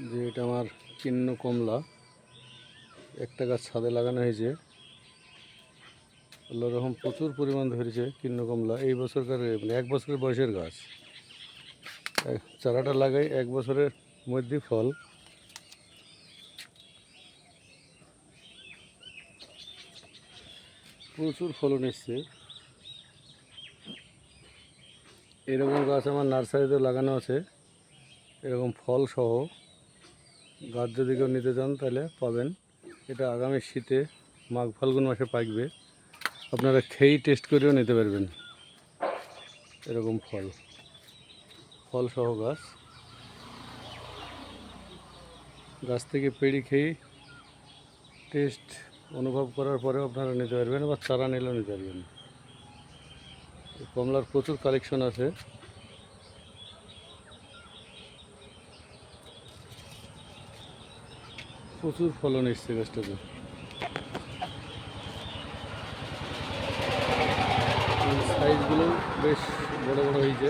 যে এটা আমার কিন্ন কমলা, একটা গাছ ছাদে লাগানো হয়েছে। রকম প্রচুর পরিমাণ ধরেছে কিন্ন কমলা। এই বছরকার মানে 1 বছরের বয়সের গাছ। চারাটা লাগাই 1 বছরের মধ্যে ফল। প্রচুর ফলন এসছে। এরকম গাছ আমার নার্সারিতে লাগানো আছে, এরকম ফল সহ গাছ যদি কেউ নিতে চান তাহলে পাবেন। এটা আগামী শীতে মাঘ ফাল্গুন মাসে পাকবে, আপনারা খেয়েই টেস্ট করেও নিতে পারবেন। এরকম ফল সহ গাছ থেকে পেড়ি খেয়ে টেস্ট অনুভব করার পরেও আপনারা নিতে পারবেন, বা চারা নিলেও নিতে পারবেন। কমলার প্রচুর কালেকশন আছে। প্রচুর ফলন এসছে গাছটাতে। সাইজগুলো বেশ বড় বড় হয়েছে।